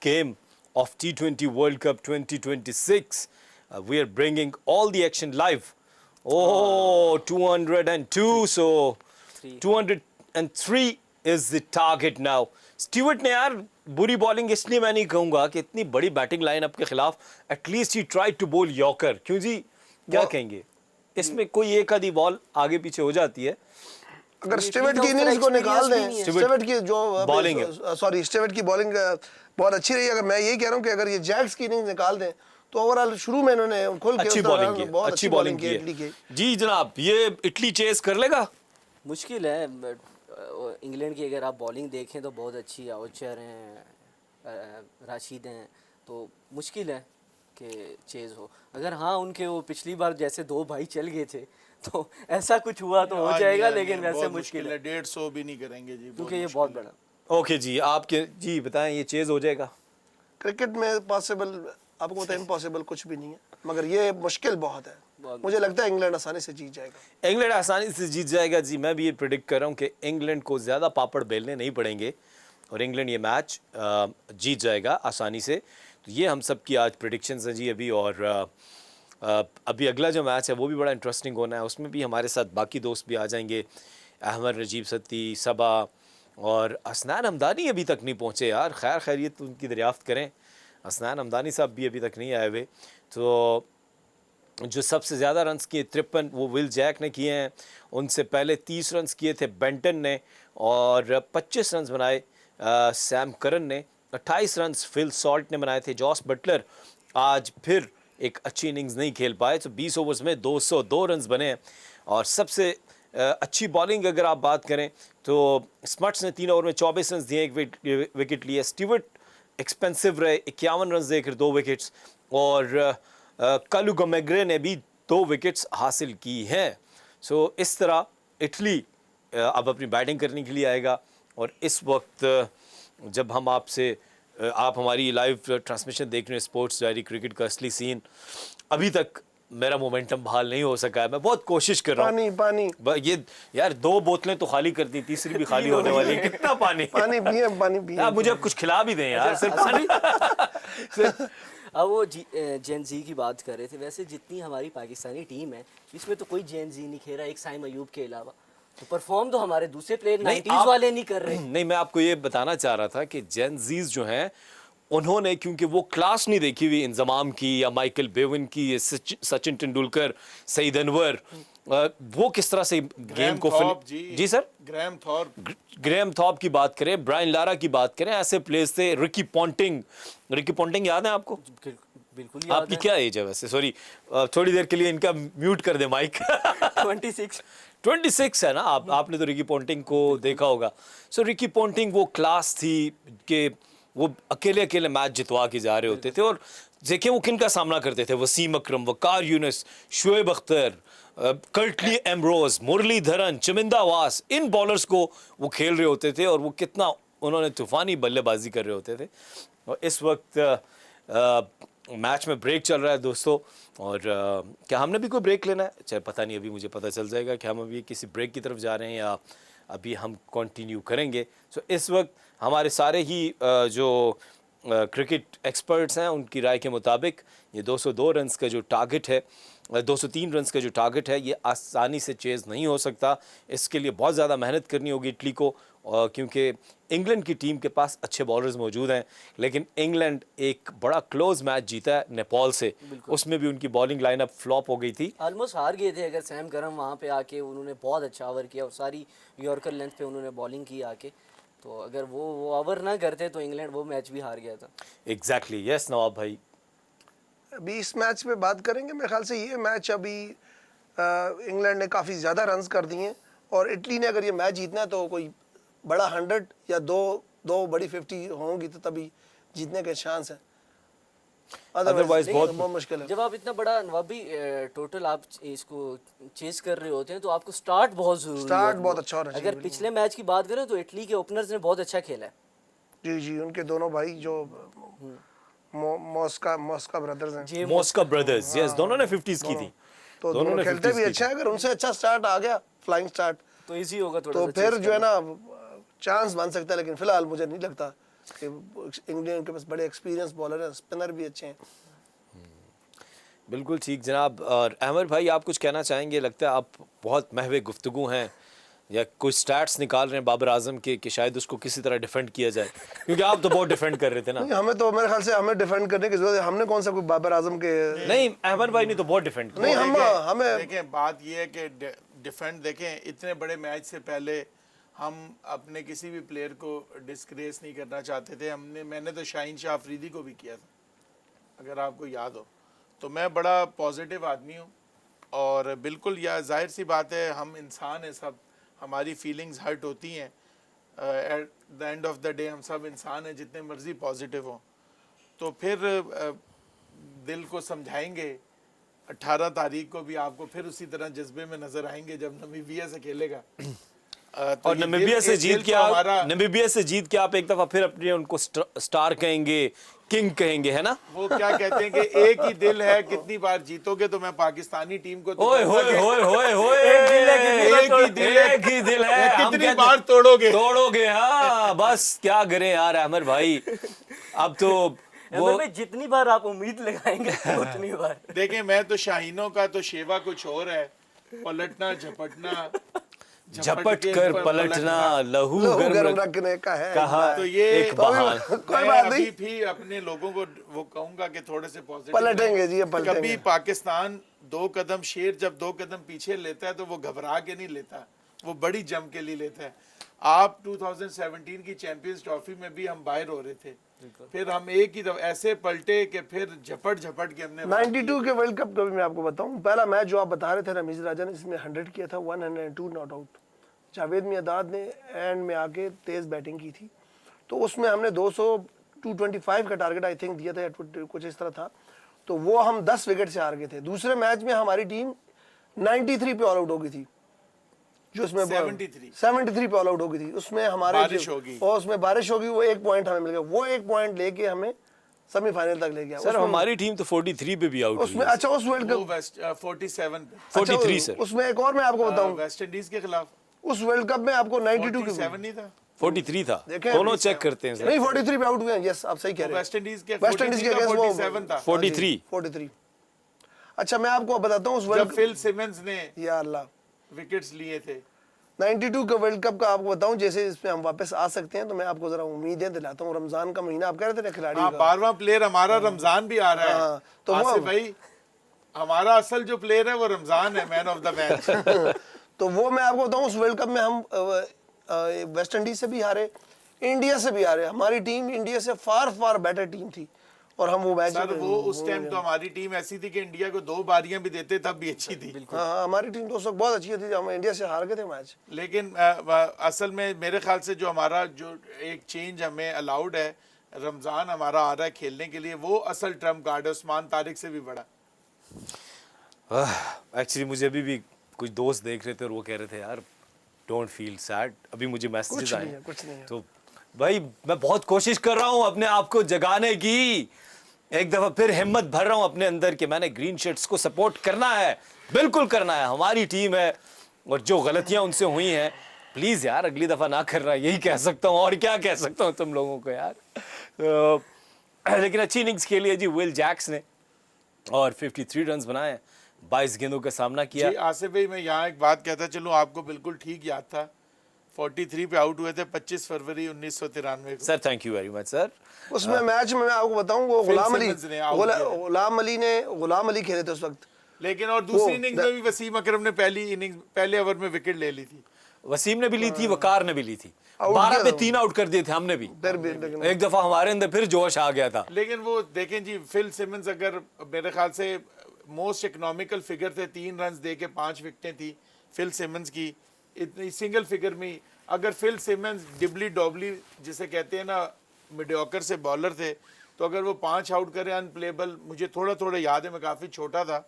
game of T20 World Cup 2026. We are bringing all the action live. Oh, 202. So 203 is the target now. Stewart ने यार बुरी bowling इसलिए मैं नहीं कहूंगा कि इतनी बड़ी बैटिंग लाइन आपके खिलाफ एटलीस्ट ही ट्राई टू बोल यॉर्कर. क्यों जी, क्या कहेंगे? इसमें कोई एक आधी बॉल आगे पीछे हो जाती है. अगर स्टीवर्ट की इनिंग्स को निकाल दें, स्टीवर्ट की जो बॉलिंग स्टीवर्ट की बॉलिंग बहुत अच्छी रही. अगर मैं यही कह रहा हूं कि अगर ये जैक्स की इनिंग्स निकाल दें तो ओवरऑल शुरू में इन्होंने खुल के अच्छी बॉलिंग की इटली की. जी जनाब, ये इटली चेस कर लेगा? मुश्किल है. इंग्लैंड की अगर आप बॉलिंग देखें तो बहुत अच्छी आउचर हैं, राशिद हैं, तो मुश्किल है कि चेज़ हो. अगर हाँ उनके वो पिछली बार जैसे दो भाई चल गए थे तो ऐसा कुछ हुआ तो हो जाएगा, लेकिन वैसे मुश्किल है. 150 भी नहीं करेंगे जी, क्योंकि ये बहुत बड़ा. ओके जी, आपके जी बताएं, ये चेज़ हो जाएगा? क्रिकेट में पॉसिबल, आपको तो इम्पॉसिबल कुछ भी नहीं है, मगर ये मुश्किल बहुत है. मुझे लगता है इंग्लैंड आसानी से जीत जाएगा. इंग्लैंड आसानी से जीत जाएगा जी. मैं भी ये प्रेडिक्ट कर रहा हूँ कि इंग्लैंड को ज़्यादा पापड़ बेलने नहीं पड़ेंगे और इंग्लैंड ये मैच जीत जाएगा आसानी से. तो ये हम सब की आज प्रेडिक्शंस हैं जी अभी. और अभी अगला जो मैच है वो भी बड़ा इंटरेस्टिंग होना है. उसमें भी हमारे साथ बाकी दोस्त भी आ जाएंगे. अहमद नजीब सत्ती, सबा और हसनैन हमदानी अभी तक नहीं पहुँचे यार. खैर खैरियत उनकी दरियाफ़्त करें. हसनैन हमदानी साहब भी अभी तक नहीं आए हुए. तो जो सबसे ज़्यादा रन्स किए 53 वो विल जैक ने किए हैं. उनसे पहले 30 रन्स किए थे बेंटन ने और 25 रन्स बनाए सैम करन ने. 28 रन्स फिल सॉल्ट ने बनाए थे. जॉस बटलर आज फिर एक अच्छी इनिंग्स नहीं खेल पाए, तो 20 ओवर्स में 202 रन्स बने हैं. और सबसे अच्छी बॉलिंग अगर आप बात करें तो स्मट्स ने 3 ओवर में 24 रन्स दिए, 1 विकेट लिए. स्टीवर्ट एक्सपेंसिव रहे, 51 रन्स देकर 2 विकेट्स. और कालू गमेग्रे ने भी 2 विकेट्स हासिल की हैं. सो इस तरह इटली अब अपनी बैटिंग करने के लिए आएगा. और इस वक्त जब हम आप हमारी लाइव ट्रांसमिशन देख रहे हैं स्पोर्ट्स डायरी क्रिकेट का असली सीन, अभी तक मेरा मोमेंटम बहाल नहीं हो सका है. मैं बहुत कोशिश कर रहा हूँ. पानी ये यार 2 बोतलें तो खाली कर दी, तीसरी भी खाली होने वाली है. कितना पानी पिए. आप मुझे अब कुछ खिला भी दें यार. सिर्फ पानी. अब वो जेन जी की बात कर रहे थे. वैसे जितनी हमारी पाकिस्तानी टीम है इसमें तो कोई जेन जी नहीं खेला एक साइम अयूब के अलावा. तो परफॉर्म तो हमारे दूसरे प्लेयर 90s वाले नहीं कर रहे. नहीं, मैं आपको ये बताना चाह रहा था कि जेन जीज जो हैं उन्होंने, क्योंकि वो क्लास नहीं देखी हुई इंजमाम की या माइकल बेवन की, सचिन तेंदुलकर, सईद अनवर, वो किस तरह से गेम को जी सर ग्रैम थॉर्प की बात करें, ब्रायन लारा की बात करें, ऐसे प्लेयर्स थे. रिकी पॉन्टिंग याद है आपको? बिल्कुल याद. आपकी क्या एज है वैसे? सॉरी, थोड़ी देर के लिए इनका म्यूट कर दे माइक. 26 है ना. आपने तो रिकी पॉन्टिंग को देखा होगा. सो रिकी पॉन्टिंग वो क्लास थी कि वो अकेले मैच जितवा के जा रहे होते थे. और देखिए वो किन का सामना करते थे? वसीम अकरम, वकार यूनुस, शुएब अख्तर, कर्टली एम्ब्रोज, मुरलीधरन, चमिंदा वास, इन बॉलर्स को वो खेल रहे होते थे. और वो कितना उन्होंने तूफानी बल्लेबाजी कर रहे होते थे. और इस वक्त मैच में ब्रेक चल रहा है दोस्तों. और क्या हमने भी कोई ब्रेक लेना है? चाहे पता नहीं, अभी मुझे पता चल जाएगा कि हम अभी किसी ब्रेक की तरफ जा रहे हैं या अभी हम कंटिन्यू करेंगे. सो इस वक्त हमारे सारे ही जो क्रिकेट एक्सपर्ट्स हैं उनकी राय के मुताबिक ये 202 रन्स का जो टारगेट है, 203 रन्स का जो टारगेट है, ये आसानी से चेज़ नहीं हो सकता. इसके लिए बहुत ज़्यादा मेहनत करनी होगी इटली को. क्योंकि इंग्लैंड की टीम के पास अच्छे बॉलर्स मौजूद हैं, लेकिन इंग्लैंड एक बड़ा क्लोज मैच जीता है नेपाल से. उसमें भी उनकी बॉलिंग लाइनअप फ्लॉप हो गई थी, ऑलमोस्ट हार गए थे. अगर सैम करम वहाँ पे आके उन्होंने बहुत अच्छा ओवर किया और सारी यॉर्कर लेंथ पे उन्होंने बॉलिंग की आके, तो अगर वो ओवर ना करते तो इंग्लैंड वो मैच भी हार गया था. एग्जैक्टली. यस नवाब भाई, अभी इस मैच पे बात करेंगे. मेरे ख्याल से ये मैच अभी इंग्लैंड ने काफ़ी ज़्यादा रन्स कर दिए हैं और इटली ने अगर ये मैच जीतना है तो कोई बड़ा 100 या दो बड़ी 50 होंगी तो तभी जीतने के चांस हैं. अदरवाइज बहुत मुश्किल है. जब आप इतना बड़ा नवाबी टोटल आप इसको चेस कर रहे होते हैं तो आपको स्टार्ट बहुत जरूरी है. स्टार्ट बहुत अच्छा हो रहा है. अगर पिछले मैच की बात करें तो इटली के ओपनर्स ने बहुत अच्छा खेला है. जी उनके दोनों भाई जो मॉस्का ब्रदर्स हैं. मॉस्का ब्रदर्स, यस, दोनों ने 50s की थी. तो दोनों ने खेलते भी अच्छा है. अगर उनसे अच्छा स्टार्ट आ गया, फ्लाइंग स्टार्ट, तो इजी होगा थोड़ा. तो फिर जो है ना चांस बन सकता है. लेकिन फिलहाल मुझे नहीं लगता कि इंग्लैंड के पास बड़े एक्सपीरियंस बॉलर हैं, स्पिनर भी अच्छे हैं। बिल्कुल ठीक जनाब। और अहमद भाई आप कुछ कहना चाहेंगे? लगता है आप बहुत महवे गुफ्तगू हैं या कुछ स्टैट्स निकाल रहे हैं बाबर आजम के कि शायद उसको किसी तरह डिफेंड किया जाए, क्योंकि आप तो बहुत डिफेंड कर रहे थे ना। नहीं, हमें तो मेरे ख्याल से हमें डिफेंड करने की जरूरत है। हमने कौन सा कोई बाबर आजम के नहीं, अहमद भाई ने तो बहुत डिफेंड किया। नहीं, हमें देखें बात ये है कि डिफेंड देखें, इतने बड़े मैच से पहले हम अपने किसी भी प्लेयर को डिस्ग्रेस नहीं करना चाहते थे। मैंने तो शाहीन शाह अफरीदी को भी किया था, अगर आपको याद हो। तो मैं बड़ा पॉजिटिव आदमी हूँ और बिल्कुल या जाहिर सी बात है, हम इंसान हैं सब, हमारी फीलिंग्स हर्ट होती हैं। At the end of the day हम सब इंसान हैं, जितने मर्जी पॉजिटिव हों। तो फिर दिल को समझाएंगे। 18 तारीख को भी आपको फिर उसी तरह जज्बे में नजर आएंगे जब नमीबिया से खेलेगा। और नमीबिया से जीत के आप एक दफा फिर अपने उनको स्टार कहेंगे, किंग कहेंगे, है ना? वो क्या कहते हैं कि एक ही दिल है, कितनी बार जीतोगे तो मैं पाकिस्तानी टीम को ओए होए होए होए होए, एक ही दिल है, हम कितनी बार तोड़ोगे। हाँ बस क्या करें यार अहमद भाई, अब तो वो में जितनी बार आप उम्मीद लगाएंगे उतनी बार। देखें मैं तो शाहीनों का तो शेवा कुछ और है, पलटना झपटना, झपट कर पलटना, लहू गर्म रखने का है। कहा तो ये एक बहार। कोई बात नहीं, अभी भी अपने लोगों को वो कहूंगा कि थोड़े से पॉजिटिव पलटेंगे जी, पलटेंगे। कभी पाकिस्तान 2 कदम, शेर जब 2 कदम पीछे लेता है तो वो घबरा के नहीं लेता, वो बड़ी जम के लिए लेता है। आप 2017 की चैंपियंस ट्रॉफी में भी हम बाहर हो रहे थे, फिर हम एक ही दफा ऐसे पलटे कि फिर झपट के हमने 92 के वर्ल्ड कप का भी मैं आपको बताऊं, पहला मैच जो आप बता रहे थे रमीज राजा ने, इसमें 100 किया था, 102 नॉट आउट। जावेद मियादाद ने एंड में आके तेज बैटिंग की थी, तो उसमें हमने 225 का टारगेट आई थिंक दिया था, कुछ इस तरह था, तो वो हम 10 विकेट से हार गए थे। दूसरे मैच में हमारी टीम 93 पे ऑल आउट हो गई थी, जो उसमें 73 पे ऑल आउट हो गई थी। उसमें हमारे बारिश होगी और उसमें बारिश होगी, वो 1 पॉइंट हमें मिल गया, वो 1 पॉइंट लेके हमें सेमीफाइनल तक ले गया। सर हमारी टीम तो 43 पे भी आउट हुई उसमें अच्छा उस वर्ल्ड कप 47 पे 43 सर, उसमें एक और मैं आपको बताऊं, वेस्ट इंडीज के खिलाफ उस वर्ल्ड कप में आपको 92 की 47 नहीं था, 43 था। देखें, दोनों चेक करते हैं सर। नहीं 43 पे आउट हुए हैं, यस आप सही कह रहे हैं। वेस्ट इंडीज के वेस्ट इंडीज के अगेंस्ट वो 47 था, 43। अच्छा मैं आपको बताता हूँ उस जब वर्ल्ड, फिल सिमंस ने या अल्लाह, विकेट्स लिए थे 92 का वर्ल्ड कप का आपको बताऊं, जैसे इसमें हम वापस आ सकते हैं तो मैं आपको जरा उम्मीदें दिलाता हूँ। रमजान का महीना आप कह रहे थे ना खिलाड़ी हाँ, का, 12वां प्लेयर हमारा रमजान भी आ रहा है। हाँ, तो वो आसिफ भाई हमारा असल जो प्लेयर है वो रमजान है, मैन ऑफ द मैच। तो वो मैं आपको बताऊं उस वर्ल्ड कप में हम वेस्ट इंडीज से भी हारे, इंडिया से भी हारे। हमारी टीम इंडिया से फार बेटर टीम थी और हम वो मैच सर वो उस टाइम तो हमारी टीम ऐसी थी कि इंडिया को 2 बारियां भी देते तब भी अच्छी थी। हाँ, हमारी टीम तो उस वक्त बहुत अच्छी थी, हम इंडिया से हार गए थे मैच। लेकिन असल में मेरे ख्याल से जो हमारा जो एक चेंज हमें अलाउड है, रमजान हमारा आ रहा है खेलने के लिए, वो असल ट्रम्प कार्ड है, उस्मान तारिक से भी बड़ा। एक्चुअली मुझे अभी भी कुछ दोस्त देख रहे थे और वो कह रहे थे यार डोंट फील सैड, अभी मुझे मैसेजेस आए, कुछ नहीं है। तो भाई मैं बहुत कोशिश कर रहा हूँ अपने आप को जगाने की, एक दफा फिर हिम्मत भर रहा हूँ अपने अंदर कि मैंने ग्रीन शर्ट्स को सपोर्ट करना है, बिल्कुल करना है, हमारी टीम है और जो गलतियां उनसे हुई हैं प्लीज यार अगली दफा ना करना, यही कह सकता हूँ और क्या कह सकता हूँ तुम लोगों को यार। लेकिन अच्छी इनिंग्स खेली है जी विल जैक्स ने और 53 रन बनाए, 22 गेंदों का सामना किया। जी आसिफ भाई मैं यहाँ एक बात कहता चलूँ, आपको बिल्कुल ठीक याद था, 43 पे आउट हुए थे 25 फरवरी 1993 को। Sir thank you very much sir. उसमें मैच में मैं आपको बताऊं वो गुलाम अली खेले थे उस वक्त। लेकिन और दूसरी इनिंग्स में भी वसीम अकरम ने पहले ओवर में विकेट ले ली थी, वसीम ने भी ली थी, वकार ने भी ली थी, 12 पे 3 आउट कर दिए थे हमने भी। एक दफा हमारे अंदर फिर जोश आ गया था। लेकिन वो देखें जी फिल सिमंस अगर मेरे ख्याल से मोस्ट इकोनॉमिकल फिगर थे, 3 रन दे के 5 विकेटें थी फिल सिमंस की, इतनी सिंगल फिगर में। अगर फिल सिमंस डिबली डॉबली जिसे कहते हैं ना मीडियोकर से बॉलर थे, तो अगर वो 5 आउट करे अनप्लेबल, मुझे थोड़ा याद है, मैं काफ़ी छोटा था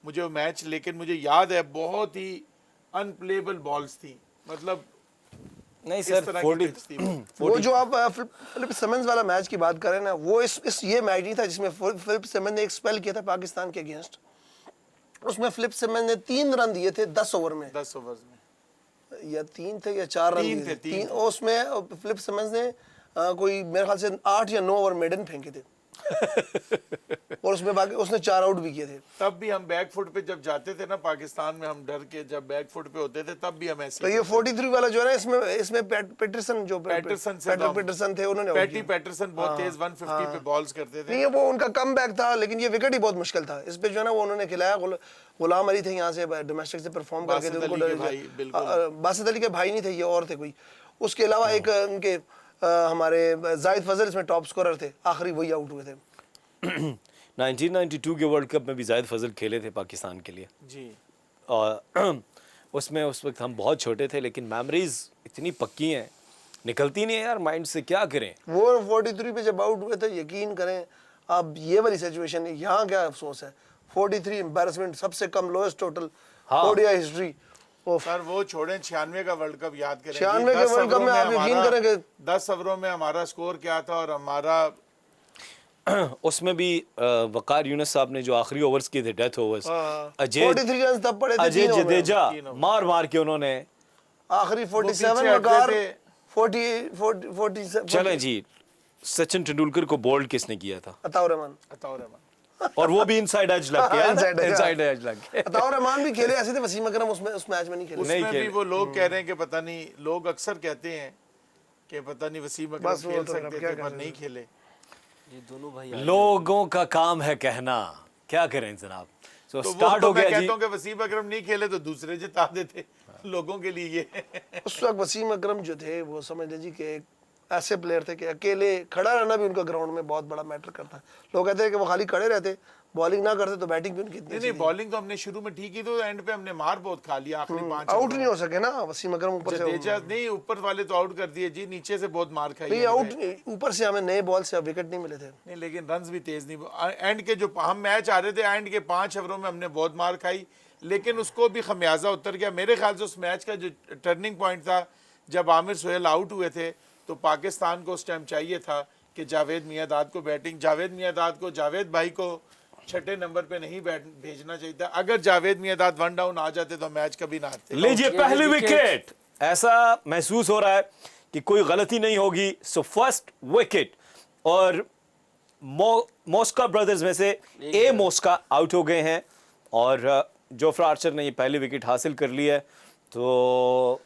मुझे वो मैच, लेकिन मुझे याद है बहुत ही अनप्लेबल बॉल्स थी, मतलब नहीं सर 40 वो जो आप फिलिप सिमंस वाला मैच की बात करें ना, वो इस ये मैच नहीं था जिसमें फिलिप सिमंस ने एक स्पेल किया था पाकिस्तान के अगेंस्ट। उसमें फिलिप सिमंस ने 3 रन दिए थे 10 ओवर में, 10 ओवर्स में या 3 थे या 4 रन थे। उसमें फिलिप सिमंस ने कोई मेरे ख्याल से 8 या 9 ओवर मेडन फेंके थे और उसमें बाकी उसने 4 आउट भी किए थे। तब भी हम बैक फुट पे जब जाते थे ना पाकिस्तान में, हम डर के जब बैक फुट पे होते थे तब भी हम ऐसे तो ये 43 वाला जो है ना, इसमें पैटरसन पैटरसन थे, उन्होंने out किया। पैटरसन बहुत तेज 150 पे बॉल्स करते थे। नहीं वो उनका कम बैक था, लेकिन ये विकेट ही बहुत मुश्किल था। इस पे जो है ना वो उन्होंने खिलाया। गुलाम अली थे यहाँ से डोमेस्टिक से परफॉर्म करके थे, उनको बासित अली के भाई नहीं थे, ये और थे कोई। उसके अलावा एक उनके हमारे जाहिद फजल इसमें टॉप स्कोरर थे, आखिरी वही आउट हुए थे। 1992 के वर्ल्ड कप में भी जाहिद फजल खेले थे पाकिस्तान के लिए जी। और उसमें उस वक्त हम बहुत छोटे थे, लेकिन मेमोरीज इतनी पक्की हैं, निकलती नहीं है यार माइंड से, क्या करें। वो 43 पे जब आउट हुए थे, यकीन करें अब ये वाली सिचुएशन है, यहाँ क्या अफसोस है। 43 एम्बैरेसमेंट, सबसे कम lowest total ODI history. Sir वो छोड़ें, 96 का वर्ल्ड कप याद करें। 96 के वर्ल्ड कप में आप यकीन करें कि 10 ओवरों में हमारा स्कोर क्या था, और हमारा उसमें भी वकार यूनुस साहब ने जो आखिरी ओवर्स किए थे, डेथ ओवर्स, 43 रन तब पड़े थे, अजय जडेजा मार मार के उन्होंने आखिरी 47 वकार 47। चलें जी, सचिन तेंदुलकर को बोल्ड किसने किया था? अताउर रहमान। और वो भी इनसाइड एज लग गया, इनसाइड एज लग गया। अताउर रहमान भी खेले ऐसे थे, वसीम अकरम उसमें उस मैच में नहीं खेले। उसमें भी वो लोग कह रहे हैं कि पता नहीं, लोग अक्सर कहते हैं कि पता नहीं वसीम अकरम खेल सकते थे पर नहीं खेले। ये दोनों भाई लोगों का काम है कहना, क्या करें जनाब। तो स्टार्ट हो गया जी। मैं कहता हूं कि वसीम अकरम नहीं खेले तो दूसरे जिता देते लोगों के लिए। ये उस वक्त वसीम अकरम जो थे वो समझ लीजिए कि एक ऐसे प्लेयर थे कि अकेले खड़ा रहना भी उनका ग्राउंड में बहुत बड़ा मैटर करता है। लोग कहते हैं कि वो खाली खड़े रहते, बॉलिंग ना करते तो बैटिंग भी उनकी इतनी नहीं, बॉलिंग तो हमने शुरू में ठीक की, तो एंड पे हमने मार बहुत खा लिया आखिरी 5 आउट नहीं हो सके ना वसीम अकरम ऊपर से। नहीं, ऊपर वाले तो आउट कर दिए जी, नीचे से बहुत मार खाई। नहीं आउट, ऊपर से हमें नए बॉल से विकेट नहीं मिले थे। नहीं, लेकिन रन्स भी तेज नहीं। एंड के जो हम मैच आ रहे थे, एंड के 5 ओवरों में हमने बहुत मार खाई, लेकिन उसको भी खमियाजा उतर गया। मेरे ख्याल से उस मैच का जो टर्निंग पॉइंट था, जब आमिर सोहेल आउट हुए थे, तो पाकिस्तान को उस टाइम चाहिए था कि जावेद मियांदाद को बैटिंग, जावेद मियांदाद को, जावेद भाई को 6 नंबर पे नहीं भेजना चाहिए था। अगर जावेद मियांदाद 1 डाउन आ जाते तो मैच कभी ना आते। लीजिए पहली विकेट। ऐसा महसूस हो रहा है कि कोई गलती नहीं होगी। सो फर्स्ट विकेट, और मोस्का ब्रदर्स में से ए मोस्का आउट हो गए हैं, और जोफ्रा आर्चर ने ये पहली विकेट हासिल कर ली है, तो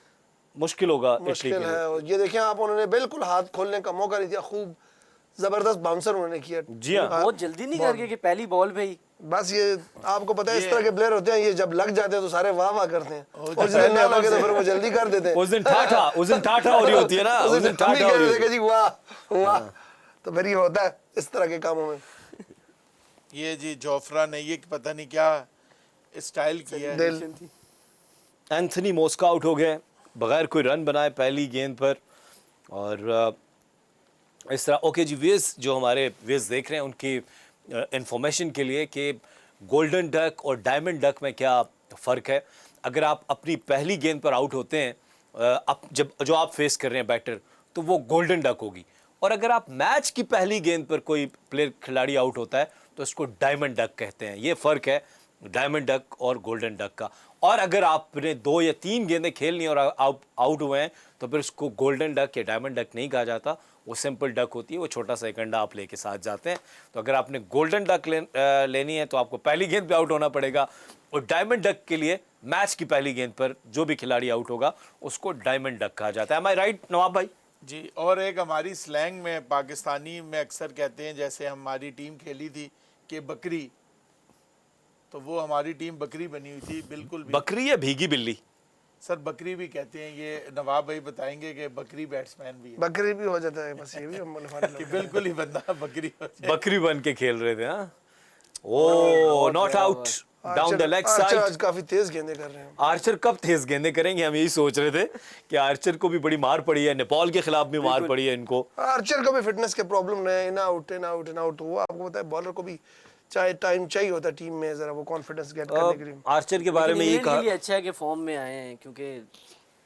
मुश्किल होगा। मुश्किल है। ये देखें आप, उन्होंने बिल्कुल हाथ खोलने का मौका नहीं दिया, खूब जबरदस्त बाउंसर उन्होंने किया। जी हाँ, बहुत जल्दी नहीं कर गए कि पहली बॉल पे ही। बस ये आपको पता है, इस तरह के प्लेयर होते हैं, ये जब लग जाते हैं तो सारे वाह वाह करते हैं, और जिस दिन ना लगे तो फिर वो जल्दी कर देते हैं। उस दिन ठाठा हो रही होती है ना, उस दिन ठाठा हो रही है जी, वाह वाह। तो फिर ये होता है इस तरह के कामों में। ये जी जोफ्रा ने ये पता नहीं क्या स्टाइल किया है। एंथनी मोस्का आउट हो गए बगैर कोई रन बनाए पहली गेंद पर, और इस तरह। ओके जी, वेज जो हमारे वेज देख रहे हैं उनकी इंफॉर्मेशन के लिए कि गोल्डन डक और डायमंड डक में क्या फ़र्क है। अगर आप अपनी पहली गेंद पर आउट होते हैं, जब जो आप फेस कर रहे हैं बैटर, तो वो गोल्डन डक होगी, और अगर आप मैच की पहली गेंद पर कोई प्लेयर खिलाड़ी आउट होता है तो उसको डायमंड डक कहते हैं। ये फ़र्क है डायमंड डक और गोल्डन डक का। और अगर आपने 2 या 3 गेंदें खेलनी और आउट हुए हैं तो फिर उसको गोल्डन डक या डायमंड डक नहीं कहा जाता, वो सिंपल डक होती है, वो छोटा सा एक अंडा आप लेके साथ जाते हैं। तो अगर आपने गोल्डन डक लेनी है तो आपको पहली गेंद पे आउट होना पड़ेगा, और डायमंड डक के लिए मैच की पहली गेंद पर जो भी खिलाड़ी आउट होगा उसको डायमंड डक कहा जाता है। एम आई राइट नवाब भाई? जी, और एक हमारी स्लैंग में पाकिस्तानी में अक्सर कहते हैं, जैसे हमारी टीम खेली थी कि बकरी, तो वो हमारी टीम बकरी बनी हुई थी। बिल्कुल भी बकरी या भीगी बिल्ली? सर बकरी भी कहते हैं, ये नवाब भाई बताएंगे कि बकरी बैट्समैन भी है। बकरी भी हो जाता है, बस ये भी हम कि बिल्कुल ही बंदा बकरी हो जाए। बकरी बन के खेल रहे थे। हाँ, oh not out down the leg side. आज काफी तेज गेंदें कर रहे हैं। आर्चर कब तेज गेंदें करेंगे, हम यही सोच रहे थे कि आर्चर को भी बड़ी मार पड़ी है, नेपाल के खिलाफ भी मार पड़ी है इनको। आर्चर को भी फिटनेस के प्रॉब्लम है, इन आउट वो आपको पता है, बॉलर को भी चाहे टाइम चाहिए होता है टीम में जरा वो कॉन्फिडेंस गेट करने के लिए। आर्चर के बारे में ये कहा अच्छा है कि फॉर्म में आए हैं, क्योंकि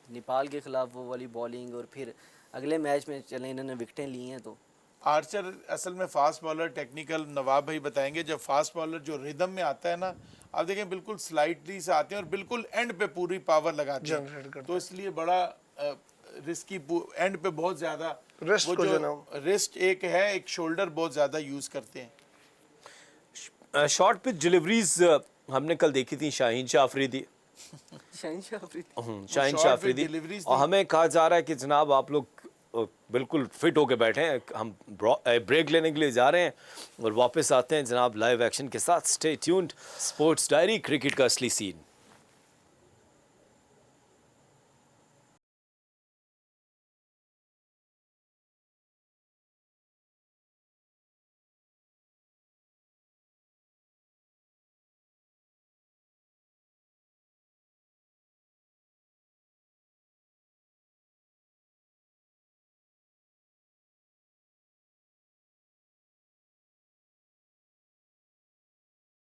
नेपाल के खिलाफ वो वाली बॉलिंग, और फिर अगले मैच में चले इन्होंने विकेटें ली हैं। तो आर्चर असल में फास्ट बॉलर, टेक्निकल नवाब भाई बताएंगे। जब फास्ट बॉलर जो रिदम में आता है ना, आप देखें बिल्कुल स्लाइटली से आते हैं और बिल्कुल एंड पे पूरी पावर लगाते हैं, तो इसलिए बड़ा रिस्की एंड पे बहुत ज्यादा Wrist वो को जो ना जो रिस्ट एक है, एक शोल्डर बहुत ज्यादा यूज करते हैं। शॉर्ट पिच डिलीवरीज हमने कल देखी थी शाहीन शाह अफरीदी। शहनशाह Afridi. Shaheen short Shah pitch Afridi deliveries और थी। हमें कहा जा रहा है कि जनाब आप लोग बिल्कुल फिट होके बैठे हैं, हम ब्रेक लेने के लिए जा रहे हैं और वापस आते हैं जनाब लाइव एक्शन के साथ। Stay tuned, sports diary, cricket का असली सीन।